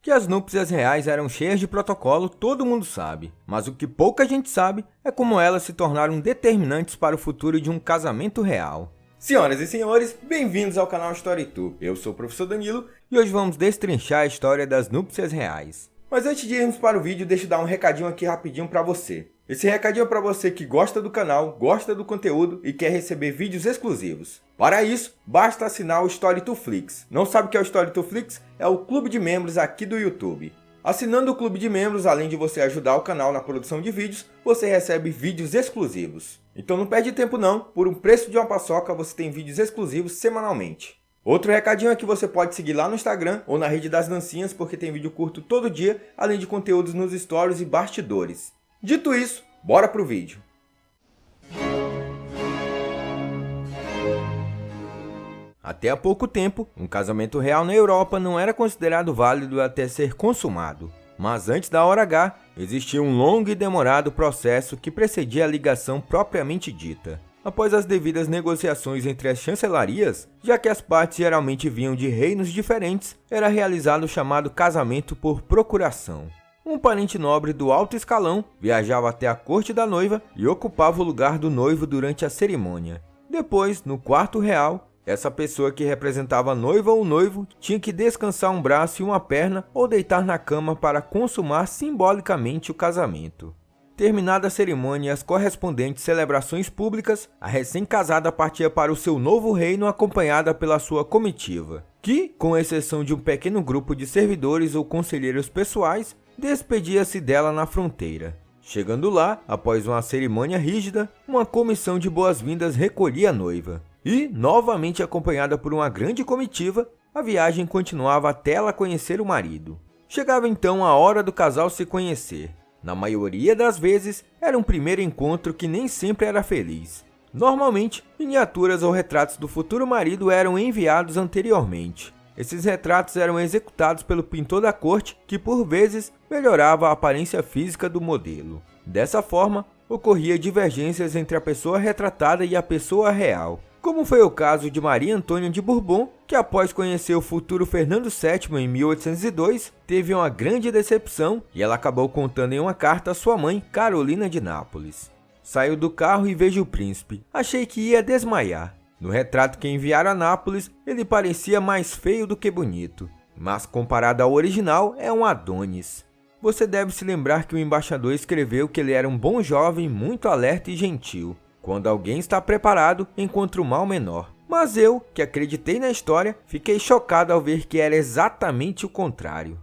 Que as núpcias reais eram cheias de protocolo, todo mundo sabe, mas o que pouca gente sabe é como elas se tornaram determinantes para o futuro de um casamento real. Senhoras e senhores, bem-vindos ao canal StoryTube. Eu sou o professor Danilo e hoje vamos destrinchar a história das núpcias reais. Mas antes de irmos para o vídeo, deixa eu dar um recadinho aqui rapidinho para você. Esse recadinho é para você que gosta do canal, gosta do conteúdo e quer receber vídeos exclusivos. Para isso, basta assinar o StoryTubeFlix. Não sabe o que é o StoryTubeFlix? É o clube de membros aqui do YouTube. Assinando o clube de membros, além de você ajudar o canal na produção de vídeos, você recebe vídeos exclusivos. Então não perde tempo não, por um preço de uma paçoca você tem vídeos exclusivos semanalmente. Outro recadinho é que você pode seguir lá no Instagram ou na Rede das Dancinhas, porque tem vídeo curto todo dia, além de conteúdos nos stories e bastidores. Dito isso, bora pro vídeo. Até há pouco tempo, um casamento real na Europa não era considerado válido até ser consumado. Mas antes da hora H, existia um longo e demorado processo que precedia a ligação propriamente dita. Após as devidas negociações entre as chancelarias, já que as partes geralmente vinham de reinos diferentes, era realizado o chamado casamento por procuração. Um parente nobre do alto escalão viajava até a corte da noiva e ocupava o lugar do noivo durante a cerimônia. Depois, no quarto real, essa pessoa que representava a noiva ou noivo tinha que descansar um braço e uma perna ou deitar na cama para consumar simbolicamente o casamento. Terminada a cerimônia e as correspondentes celebrações públicas, a recém-casada partia para o seu novo reino acompanhada pela sua comitiva, que, com exceção de um pequeno grupo de servidores ou conselheiros pessoais, despedia-se dela na fronteira. Chegando lá, após uma cerimônia rígida, uma comissão de boas-vindas recolhia a noiva. E, novamente acompanhada por uma grande comitiva, a viagem continuava até ela conhecer o marido. Chegava então a hora do casal se conhecer. Na maioria das vezes, era um primeiro encontro que nem sempre era feliz. Normalmente, miniaturas ou retratos do futuro marido eram enviados anteriormente. Esses retratos eram executados pelo pintor da corte, que por vezes melhorava a aparência física do modelo. Dessa forma, ocorria divergências entre a pessoa retratada e a pessoa real. Como foi o caso de Maria Antônia de Bourbon, que após conhecer o futuro Fernando VII em 1802, teve uma grande decepção e ela acabou contando em uma carta a sua mãe, Carolina de Nápoles. Saiu do carro e vejo o príncipe. Achei que ia desmaiar. No retrato que enviaram a Nápoles, ele parecia mais feio do que bonito, mas comparado ao original, é um Adonis. Você deve se lembrar que o embaixador escreveu que ele era um bom jovem, muito alerta e gentil. Quando alguém está preparado, encontra o mal menor. Mas eu, que acreditei na história, fiquei chocado ao ver que era exatamente o contrário.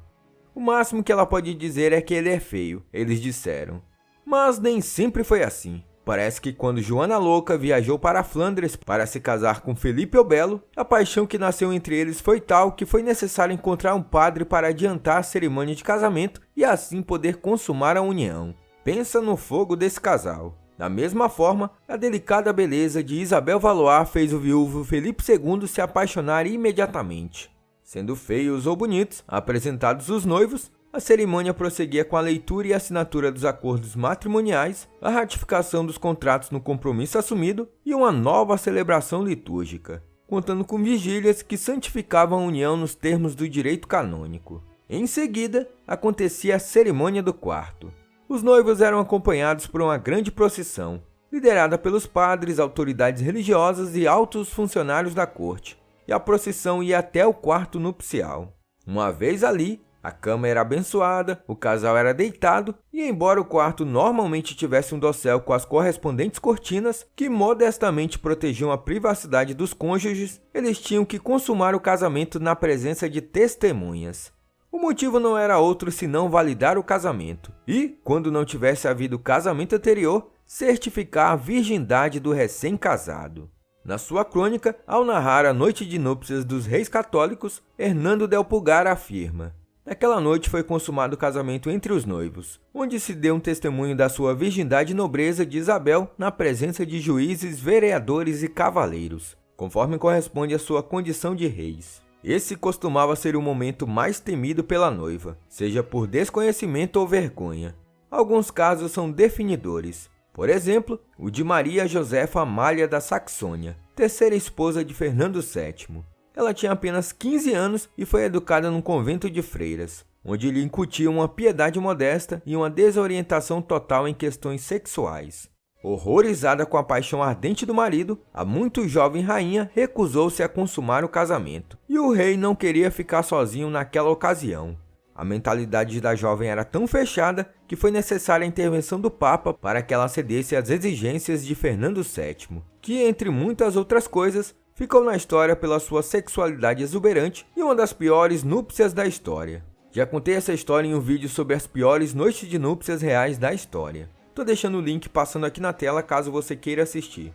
O máximo que ela pode dizer é que ele é feio, eles disseram. Mas nem sempre foi assim. Parece que quando Joana Louca viajou para Flandres para se casar com Felipe o Belo, a paixão que nasceu entre eles foi tal que foi necessário encontrar um padre para adiantar a cerimônia de casamento e assim poder consumar a união. Pensa no fogo desse casal. Da mesma forma, a delicada beleza de Isabel Valois fez o viúvo Felipe II se apaixonar imediatamente. Sendo feios ou bonitos, apresentados os noivos, a cerimônia prosseguia com a leitura e assinatura dos acordos matrimoniais, a ratificação dos contratos no compromisso assumido e uma nova celebração litúrgica, contando com vigílias que santificavam a união nos termos do direito canônico. Em seguida, acontecia a cerimônia do quarto. Os noivos eram acompanhados por uma grande procissão, liderada pelos padres, autoridades religiosas e altos funcionários da corte, e a procissão ia até o quarto nupcial. Uma vez ali, a cama era abençoada, o casal era deitado, e embora o quarto normalmente tivesse um dossel com as correspondentes cortinas, que modestamente protegiam a privacidade dos cônjuges, eles tinham que consumar o casamento na presença de testemunhas. O motivo não era outro senão validar o casamento e, quando não tivesse havido casamento anterior, certificar a virgindade do recém-casado. Na sua crônica, ao narrar a noite de núpcias dos reis católicos, Hernando del Pulgar afirma: naquela noite foi consumado o casamento entre os noivos, onde se deu um testemunho da sua virgindade e nobreza de Isabel na presença de juízes, vereadores e cavaleiros, conforme corresponde à sua condição de reis. Esse costumava ser o momento mais temido pela noiva, seja por desconhecimento ou vergonha. Alguns casos são definidores. Por exemplo, o de Maria Josefa Amália da Saxônia, terceira esposa de Fernando VII. Ela tinha apenas 15 anos e foi educada num convento de freiras. onde lhe incutiam uma piedade modesta e uma desorientação total em questões sexuais. Horrorizada com a paixão ardente do marido, a muito jovem rainha recusou-se a consumar o casamento, e o rei não queria ficar sozinho naquela ocasião. A mentalidade da jovem era tão fechada que foi necessária a intervenção do Papa para que ela cedesse às exigências de Fernando VII, que, entre muitas outras coisas, ficou na história pela sua sexualidade exuberante e uma das piores núpcias da história. Já contei essa história em um vídeo sobre as piores noites de núpcias reais da história. Tô deixando o link passando aqui na tela caso você queira assistir.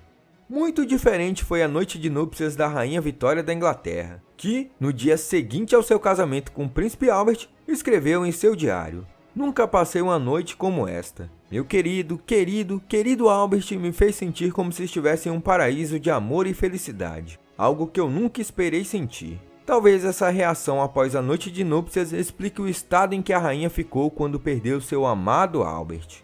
Muito diferente foi a noite de núpcias da Rainha Vitória da Inglaterra, que, no dia seguinte ao seu casamento com o Príncipe Albert, escreveu em seu diário: "Nunca passei uma noite como esta. Meu querido Albert me fez sentir como se estivesse em um paraíso de amor e felicidade, algo que eu nunca esperei sentir." Talvez essa reação após a noite de núpcias explique o estado em que a rainha ficou quando perdeu seu amado Albert.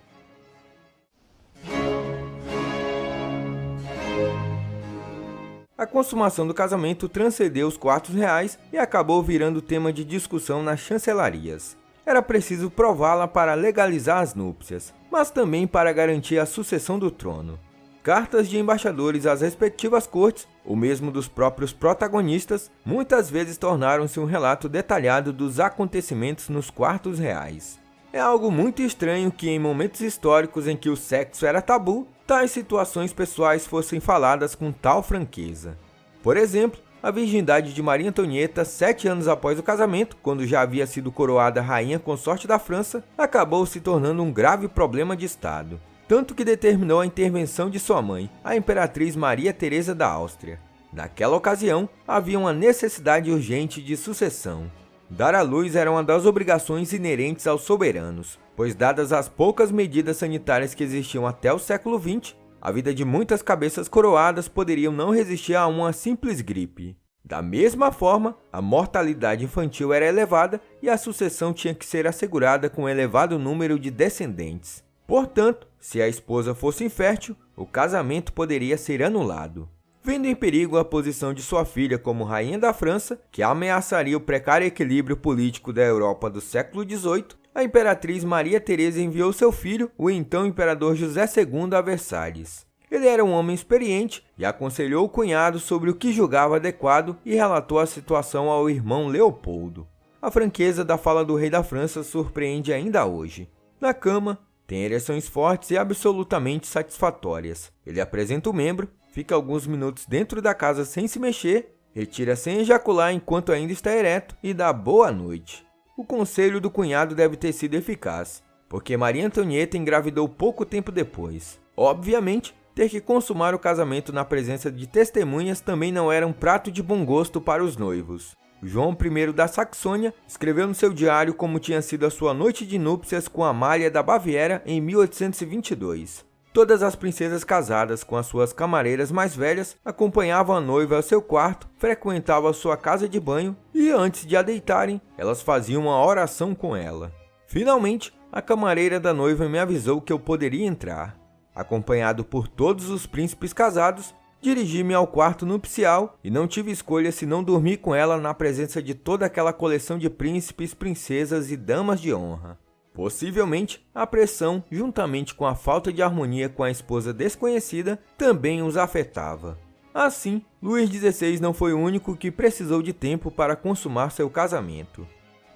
A consumação do casamento transcendeu os quartos reais e acabou virando tema de discussão nas chancelarias. Era preciso prová-la para legalizar as núpcias, mas também para garantir a sucessão do trono. Cartas de embaixadores às respectivas cortes, ou mesmo dos próprios protagonistas, muitas vezes tornaram-se um relato detalhado dos acontecimentos nos quartos reais. É algo muito estranho que, em momentos históricos em que o sexo era tabu, tais situações pessoais fossem faladas com tal franqueza. Por exemplo, a virgindade de Maria Antonieta, 7 anos após o casamento, quando já havia sido coroada rainha consorte da França, acabou se tornando um grave problema de Estado, tanto que determinou a intervenção de sua mãe, a Imperatriz Maria Teresa da Áustria. Naquela ocasião, havia uma necessidade urgente de sucessão. Dar à luz era uma das obrigações inerentes aos soberanos, pois dadas as poucas medidas sanitárias que existiam até o século XX, a vida de muitas cabeças coroadas poderiam não resistir a uma simples gripe. Da mesma forma, a mortalidade infantil era elevada e a sucessão tinha que ser assegurada com um elevado número de descendentes. Portanto, se a esposa fosse infértil, o casamento poderia ser anulado. Vendo em perigo a posição de sua filha como rainha da França, que ameaçaria o precário equilíbrio político da Europa do século XVIII, a Imperatriz Maria Teresa enviou seu filho, o então Imperador José II, a Versalhes. Ele era um homem experiente e aconselhou o cunhado sobre o que julgava adequado e relatou a situação ao irmão Leopoldo. A franqueza da fala do rei da França surpreende ainda hoje. Na cama, tem ereções fortes e absolutamente satisfatórias. Ele apresenta o membro, fica alguns minutos dentro da casa sem se mexer, retira sem ejacular enquanto ainda está ereto e dá boa noite. O conselho do cunhado deve ter sido eficaz, porque Maria Antonieta engravidou pouco tempo depois. Obviamente, ter que consumar o casamento na presença de testemunhas também não era um prato de bom gosto para os noivos. João I da Saxônia escreveu no seu diário como tinha sido a sua noite de núpcias com Amália da Baviera em 1822. Todas as princesas casadas com as suas camareiras mais velhas acompanhavam a noiva ao seu quarto, frequentavam a sua casa de banho e, antes de a deitarem, elas faziam uma oração com ela. Finalmente, a camareira da noiva me avisou que eu poderia entrar. Acompanhado por todos os príncipes casados, dirigi-me ao quarto nupcial e não tive escolha senão dormir com ela na presença de toda aquela coleção de príncipes, princesas e damas de honra. Possivelmente, a pressão, juntamente com a falta de harmonia com a esposa desconhecida, também os afetava. Assim, Luís XVI não foi o único que precisou de tempo para consumar seu casamento.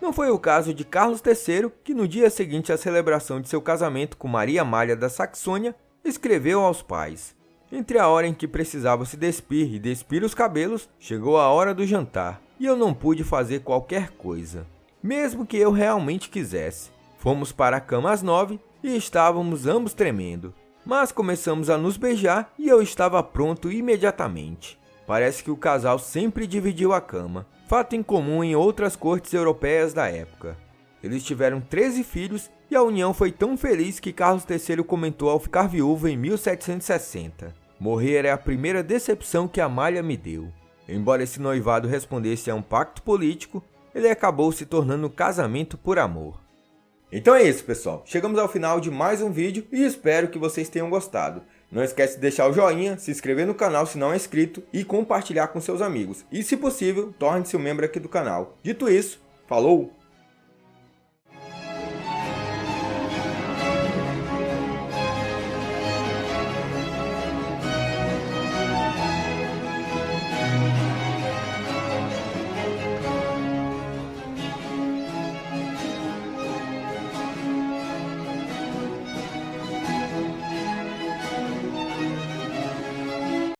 Não foi o caso de Carlos III, que no dia seguinte à celebração de seu casamento com Maria Amália da Saxônia, escreveu aos pais: "Entre a hora em que precisava se despir e despir os cabelos, chegou a hora do jantar, e eu não pude fazer qualquer coisa, mesmo que eu realmente quisesse. Fomos para a cama às 9 e estávamos ambos tremendo, mas começamos a nos beijar e eu estava pronto imediatamente. Parece que o casal sempre dividiu a cama, fato incomum em outras cortes europeias da época. Eles tiveram 13 filhos e a união foi tão feliz que Carlos III comentou ao ficar viúvo em 1760. Morrer é a primeira decepção que Amália me deu. Embora esse noivado respondesse a um pacto político, ele acabou se tornando um casamento por amor." Então é isso, pessoal. Chegamos ao final de mais um vídeo e espero que vocês tenham gostado. Não esquece de deixar o joinha, se inscrever no canal se não é inscrito e compartilhar com seus amigos. E, se possível, torne-se um membro aqui do canal. Dito isso, falou!